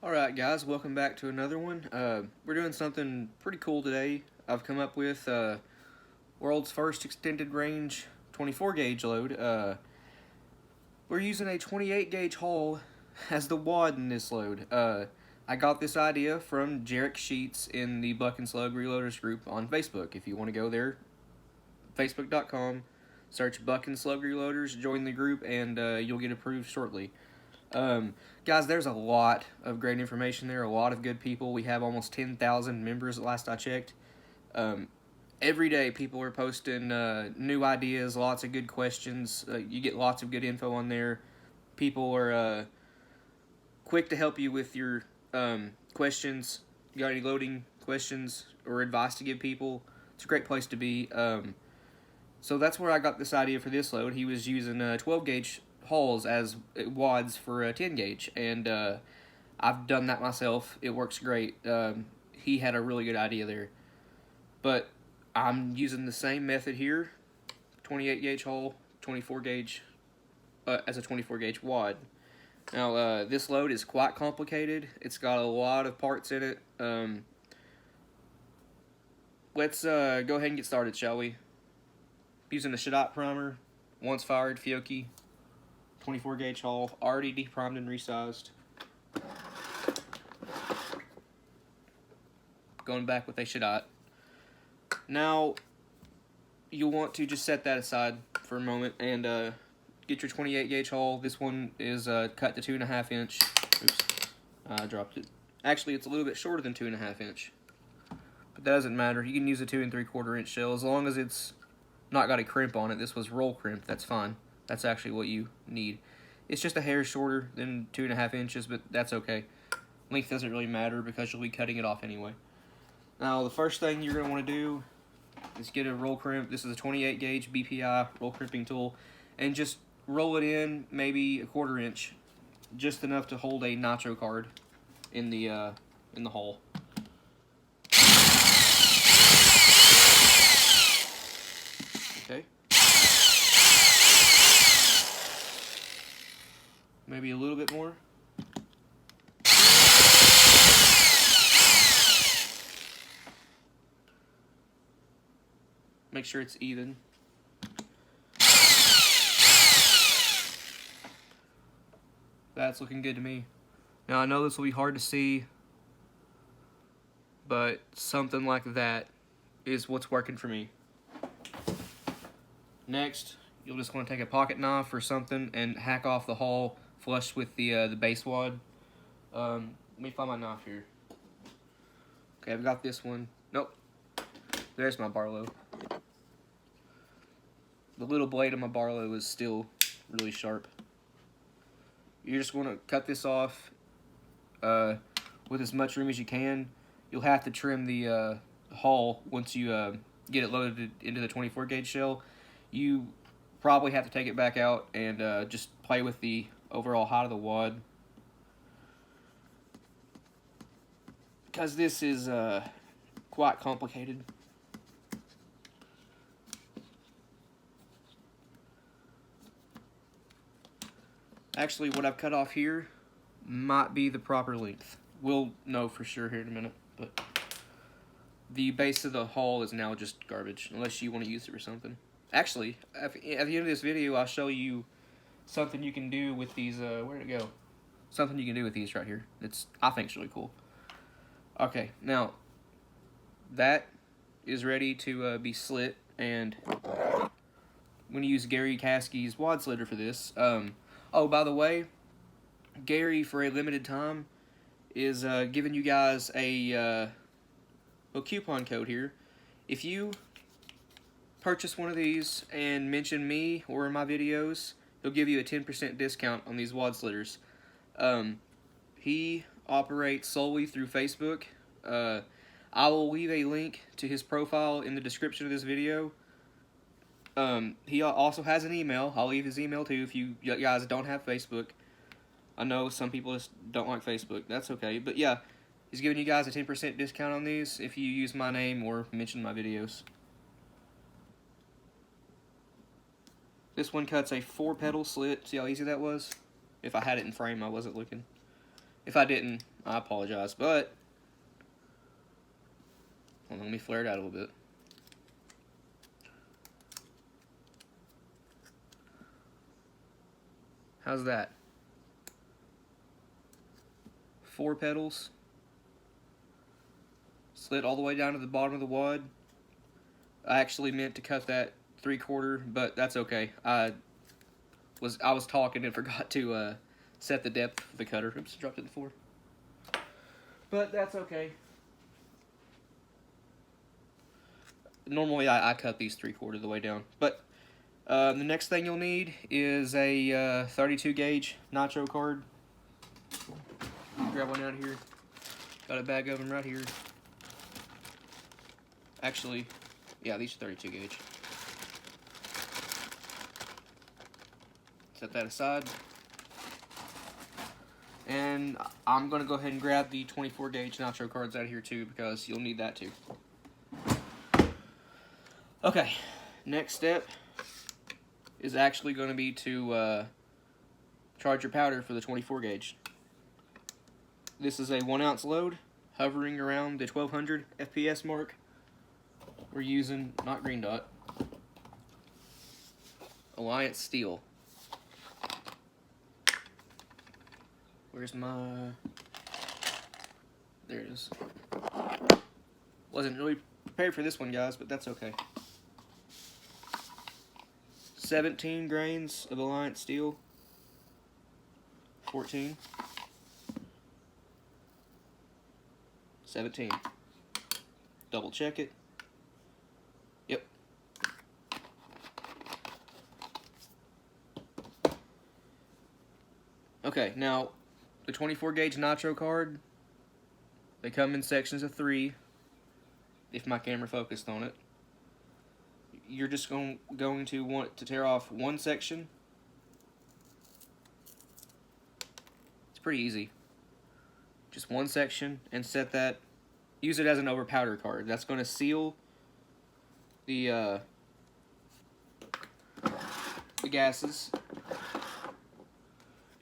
Alright guys, welcome back to another one. We're doing something pretty cool today. I've come up with world's first extended range 24 gauge load. We're using a 28 gauge hull as the wad in this load. I got this idea from Jarek Sheets in the Buck and Slug Reloaders group on Facebook. If you want to go there, facebook.com, search Buck and Slug Reloaders, join the group, and you'll get approved shortly. Guys, there's a lot of great information there, a lot of good people. We have almost 10,000 members at last I checked. Every day people are posting new ideas, lots of good questions. You get lots of good info on there. People are quick to help you with your questions. You got any loading questions or advice to give people? It's a great place to be. So that's where I got this idea for this load. He was using 12 gauge hulls as wads for a 10 gauge, and I've done that myself. It works great. He had a really good idea there, but I'm using the same method here: 28 gauge hull, 24 gauge as a 24 gauge wad. Now this load is quite complicated. It's got a lot of parts in it. Let's go ahead and get started, shall we? Using the Shadot primer, once fired Fiocchi. 24 gauge hull, already deprimed and resized. Going back with a Shadot. Now, you'll want to just set that aside for a moment and get your 28 gauge hull. This one is cut to 2.5 inch. Oops, I dropped it. Actually, it's a little bit shorter than 2.5 inch. But that doesn't matter. You can use a 2 3/4 inch shell as long as it's not got a crimp on it. This was roll crimp, that's fine. That's actually what you need. It's just a hair shorter than 2.5 inches, but that's okay. Length doesn't really matter because you'll be cutting it off anyway. Now, the first thing you're going to want to do is get a roll crimp. This is a 28 gauge BPI roll crimping tool, and just roll it in maybe a 1/4 inch, just enough to hold a nitro card in the hole. Okay. Maybe a little bit more. Make sure it's even. That's looking good to me. Now I know this will be hard to see, but something like that is what's working for me. Next, you'll just want to take a pocket knife or something and hack off the hull flush with the base wad. Let me find my knife here. Okay, I've got this one. Nope. There's my Barlow. The little blade of my Barlow is still really sharp. You just want to cut this off with as much room as you can. You'll have to trim the hull once you get it loaded into the 24 gauge shell. You probably have to take it back out and just play with the overall height of the wad, because this is quite complicated. Actually, what I've cut off here might be the proper length. We'll know for sure here in a minute, but the base of the hull is now just garbage, unless you want to use it for something. Actually, at the end of this video, I'll show you something you can do with these. Where'd it go? Something you can do with these right here. I think it's really cool. Okay, now that is ready to be slit, and I'm gonna use Gary Caskey's wad slitter for this. Oh, by the way, Gary, for a limited time, is giving you guys a coupon code here. If you purchase one of these and mention me or my videos, he'll give you a 10% discount on these wad slitters. He operates solely through Facebook. I will leave a link to his profile in the description of this video. He also has an email. I'll leave his email too if you guys don't have Facebook. I know some people just don't like Facebook. That's okay. But yeah, he's giving you guys a 10% discount on these if you use my name or mention my videos. This one cuts a 4-petal slit. See how easy that was? If I had it in frame, I wasn't looking. If I didn't, I apologize, but hold on, let me flare it out a little bit. How's that? 4 pedals. Slid all the way down to the bottom of the wad. I actually meant to cut that 3/4, but that's okay. I was talking and forgot to set the depth of the cutter. Oops, dropped it to the floor. But that's okay. Normally I cut these 3/4 of the way down. But the next thing you'll need is a 32 gauge nitro card. Grab one out of here. Got a bag of them right here. Actually, yeah, these are 32 gauge. Set that aside. And I'm going to go ahead and grab the 24 gauge nitro cards out of here too, because you'll need that too. Okay, next step is actually going to be to charge your powder for the 24 gauge. This is a 1 ounce load, hovering around the 1200 FPS mark. We're using, not Green Dot, Alliance Steel. Where's my... There it is. Wasn't really prepared for this one, guys, but that's okay. 17 grains of Alliance Steel. 14. 17. Double check it. Yep. Okay, now the 24 gauge nitro card, they come in sections of 3, if my camera focused on it. You're just going to want to tear off one section. It's pretty easy. Just one section, and set that, use it as an over powder card. That's going to seal the gases.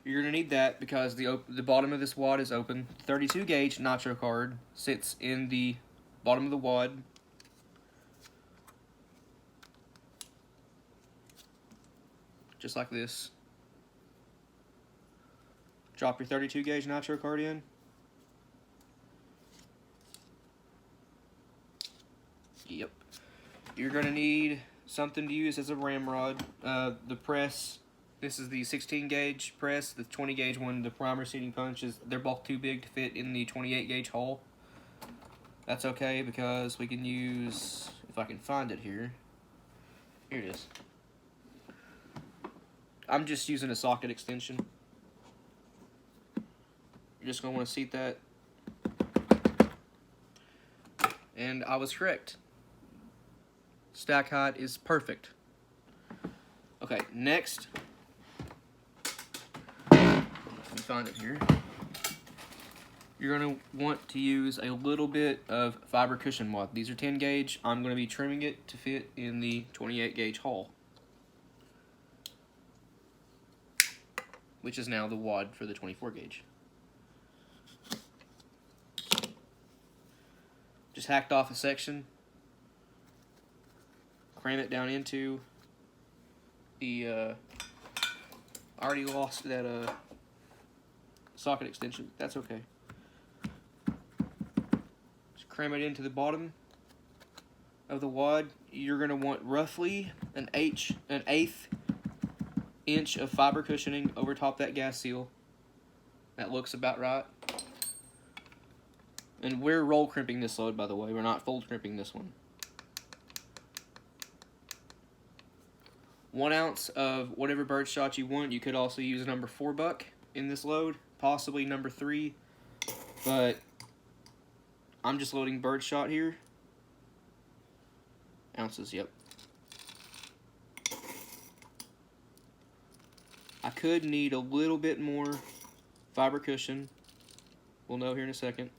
You're going to need that because the bottom of this wad is open. 32 gauge nitro card sits in the bottom of the wad. Just like this. Drop your 32 gauge nitro card in. Yep. You're going to need something to use as a ramrod. The press, this is the 16 gauge press. The 20 gauge one, the primer seating punches, they're both too big to fit in the 28 gauge hole. That's okay because we can use, if I can find it here. Here it is. I'm just using a socket extension. You're just going to want to seat that. And I was correct. Stack height is perfect. Okay, next. Let me find it here. You're going to want to use a little bit of fiber cushion wad. These are 10 gauge. I'm going to be trimming it to fit in the 28 gauge hole, which is now the wad for the 24 gauge. Just hacked off a section, cram it down into the, I already lost that socket extension. That's okay. Just cram it into the bottom of the wad. You're going to want roughly an eighth inch of fiber cushioning over top that gas seal. That looks about right. And we're roll crimping this load, by the way. We're not fold crimping this one. 1 ounce of whatever birdshot you want. You could also use a number 4 buck in this load, possibly number 3, but I'm just loading birdshot here. Ounces, yep. I could need a little bit more fiber cushion. We'll know here in a second.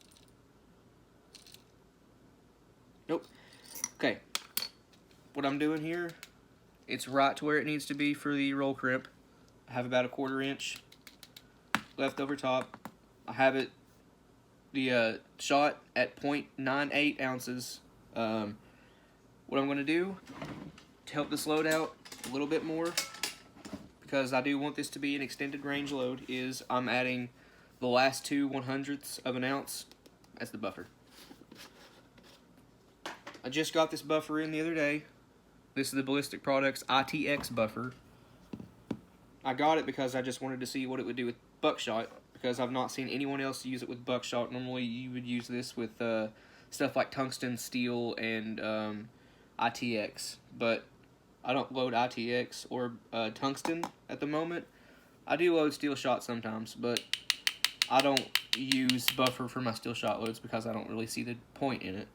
Nope. Okay. What I'm doing here, it's right to where it needs to be for the roll crimp. I have about a 1/4 inch left over top. I have it the shot at 0.98 ounces. What I'm going to do to help this load out a little bit more, because I do want this to be an extended range load, is I'm adding the last 2 1/100ths of an ounce as the buffer. I just got this buffer in the other day. This is the Ballistic Products ITX buffer. I got it because I just wanted to see what it would do with buckshot, because I've not seen anyone else use it with buckshot. Normally you would use this with stuff like tungsten, steel, and ITX, but I don't load ITX or tungsten at the moment. I do load steel shot sometimes, but I don't use buffer for my steel shot loads because I don't really see the point in it.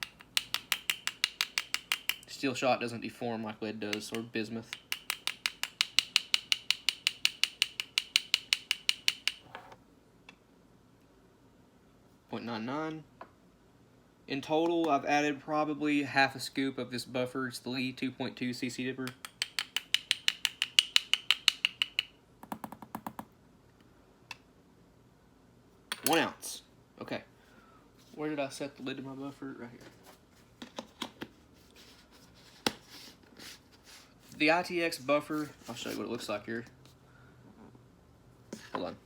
Steel shot doesn't deform like lead does, or bismuth. .99. In total, I've added probably half a scoop of this buffer. It's the Lee 2.2 cc dipper. One ounce. Okay. Where did I set the lid to my buffer? Right here. The ITX buffer, I'll show you what it looks like here. Hold on.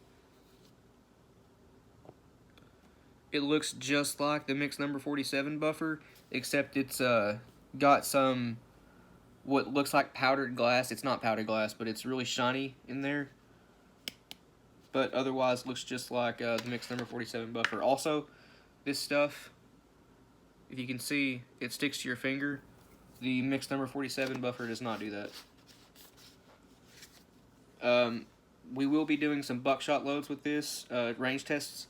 It looks just like the Mix number 47 buffer, except it's got some what looks like powdered glass. It's not powdered glass, but it's really shiny in there. But otherwise looks just like the Mix number 47 buffer. Also, this stuff, if you can see, it sticks to your finger. The Mix number 47 buffer does not do that. We will be doing some buckshot loads with this, range tests,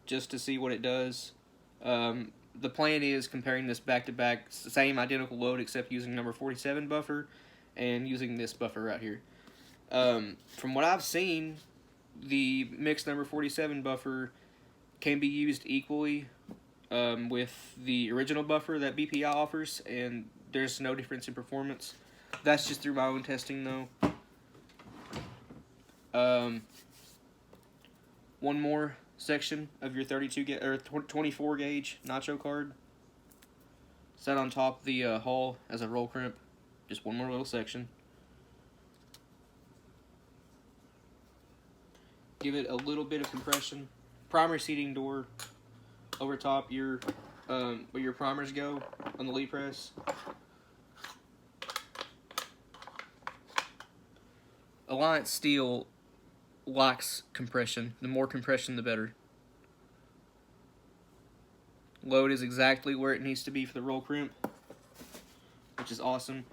just to see what it does. The plan is comparing this back to back, same identical load except using number 47 buffer and using this buffer right here. From what I've seen, the Mix number 47 buffer can be used equally with the original buffer that BPI offers, and there's no difference in performance. That's just through my own testing though. One more section of your 24 gauge nitro card set on top of the hull as a roll crimp. Just one more little section. Give it a little bit of compression. Primer seating door over top your where your primers go on the Lee press. Alliance steel likes compression. The more compression, the better. Load is exactly where it needs to be for the roll crimp, which is awesome.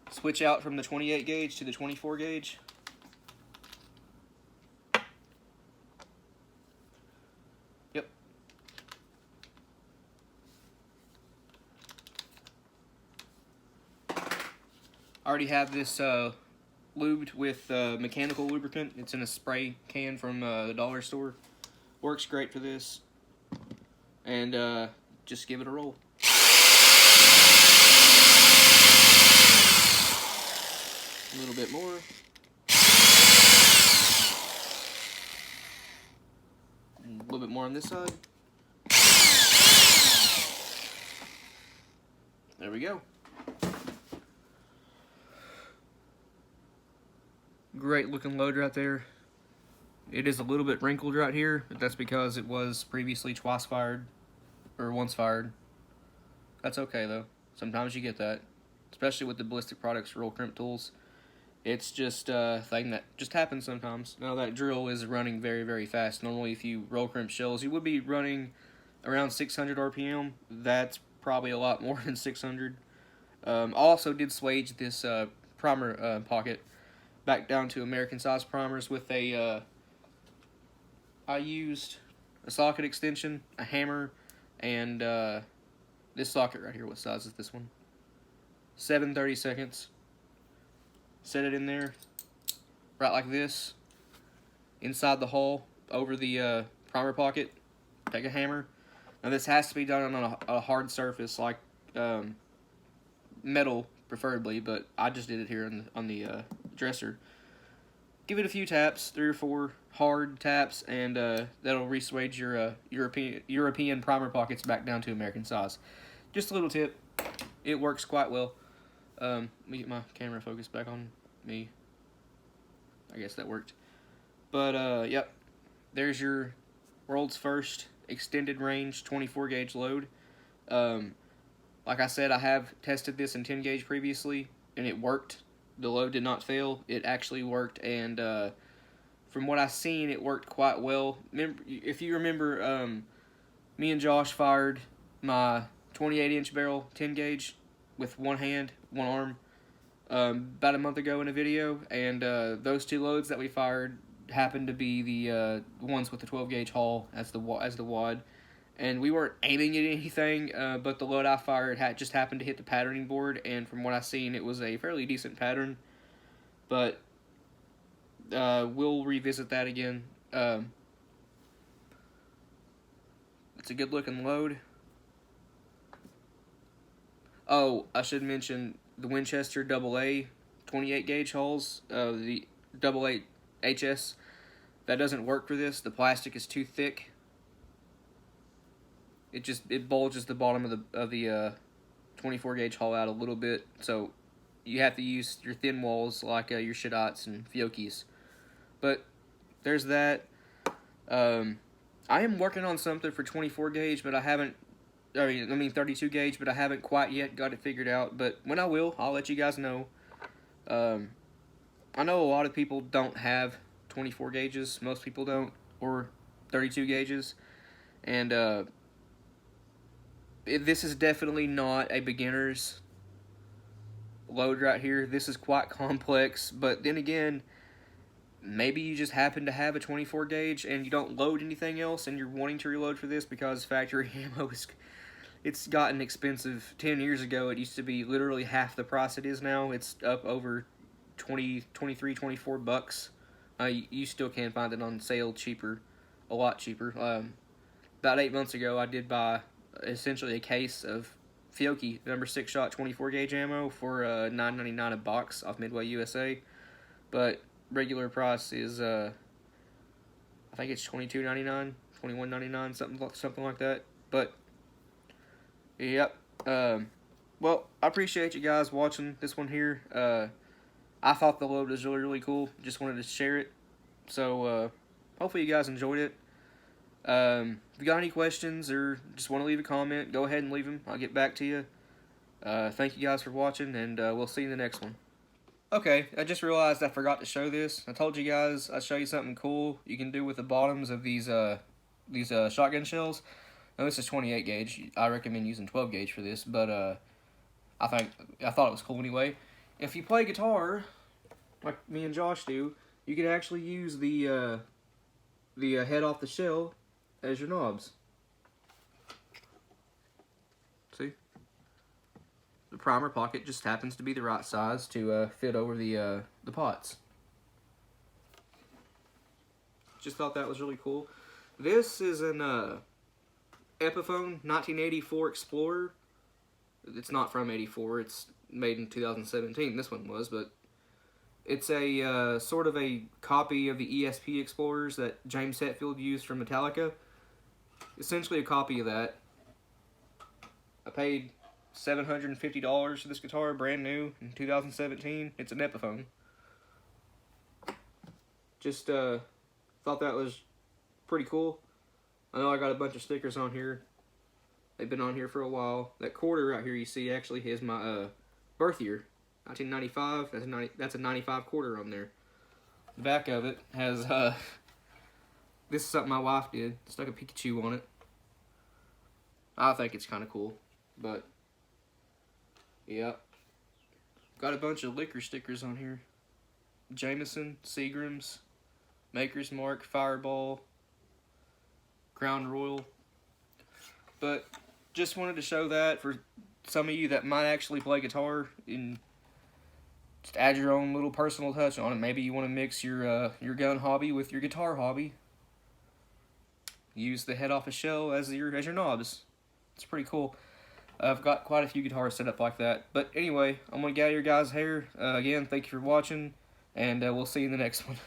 Switch out from the 28 gauge to the 24 gauge. Yep. I already have this lubed with mechanical lubricant. It's in a spray can from the dollar store. Works great for this. And just give it a roll. A little bit more. And a little bit more on this side. There we go. Great looking load right there. It is a little bit wrinkled right here, but that's because it was previously twice fired, or once fired. That's okay though. Sometimes you get that, especially with the Ballistic Products roll crimp tools. It's just a thing that just happens sometimes. Now that drill is running very, very fast. Normally if you roll crimp shells, you would be running around 600 RPM. That's probably a lot more than 600. I also did swage this primer pocket back down to American size primers with a I used a socket extension, a hammer, and this socket right here. What size is this one? 7/32. Set it in there, right like this, inside the hole, over the primer pocket. Take a hammer. Now this has to be done on a hard surface, like metal preferably, but I just did it here on the dresser. give it a few taps, 3 or 4 hard taps, and that'll re-swage your European primer pockets back down to American size. Just a little tip. It works quite well. Let me get my camera focused back on me. I guess that worked. But, yep. There's your world's first extended range 24 gauge load. Like I said, I have tested this in 10 gauge previously, and it worked. The load did not fail. It actually worked, and from what I've seen, it worked quite well. If you remember, me and Josh fired my 28-inch barrel 10 gauge with one hand, one arm, about a month ago in a video, and those 2 loads that we fired happened to be the ones with the 12 gauge hull as the wad, and we weren't aiming at anything, but the load I fired just happened to hit the patterning board, and from what I've seen, it was a fairly decent pattern. But we'll revisit that again. It's a good looking load. Oh, I should mention the Winchester AA 28 gauge hulls, the AA HS. That doesn't work for this. The plastic is too thick. It bulges the bottom of the 24 gauge hull out a little bit, so you have to use your thin walls like your Shadats and Fiocchis. But there's that. I am working on something for 24 gauge, but I haven't. I mean 32 gauge, but I haven't quite yet got it figured out. But when I will, I'll let you guys know. I know a lot of people don't have 24 gauges. Most people don't, or 32 gauges, and this is definitely not a beginner's load right here. This is quite complex, but then again, maybe you just happen to have a 24 gauge and you don't load anything else and you're wanting to reload for this because factory ammo it's gotten expensive. 10 years ago, it used to be literally half the price it is now. It's up over 23, 24 bucks. You still can find it on sale cheaper, a lot cheaper. About 8 months ago, I did buy essentially a case of Fiocchi number 6 shot 24 gauge ammo for $9.99 a box off Midway USA, but regular price is I think it's $22.99, $21.99, something like that. But yep. Well, I appreciate you guys watching this one here. I thought the load was really cool. Just wanted to share it. So hopefully you guys enjoyed it. If you got any questions or just want to leave a comment, go ahead and leave them. I'll get back to you. Thank you guys for watching, and we'll see you in the next one. Okay, I just realized I forgot to show this. I told you guys I'd show you something cool you can do with the bottoms of these shotgun shells. Now, this is 28 gauge. I recommend using 12 gauge for this, but I thought it was cool anyway. If you play guitar, like me and Josh do, you can actually use the head off the shell as your knobs. See? The primer pocket just happens to be the right size to fit over the pots. Just thought that was really cool. This is an Epiphone 1984 Explorer. It's not from 84, it's made in 2017, this one was, but it's a sort of a copy of the ESP Explorers that James Hetfield used from Metallica. Essentially a copy of that. I paid $750 for this guitar, brand new, in 2017. It's an Epiphone. Just thought that was pretty cool. I know I got a bunch of stickers on here. They've been on here for a while. That quarter right here you see actually has my birth year, 1995. That's a 95 quarter on there. The back of it has this is something my wife did. Stuck a Pikachu on it. I think it's kind of cool, but yeah. Got a bunch of liquor stickers on here. Jameson, Seagram's, Maker's Mark, Fireball, Crown Royal. But just wanted to show that for some of you that might actually play guitar and just add your own little personal touch on it. Maybe you want to mix your gun hobby with your guitar hobby. Use the head off a shell as your knobs. It's pretty cool. I've got quite a few guitars set up like that. But anyway, I'm going to get out of your guys' hair. Again, thank you for watching. and we'll see you in the next one.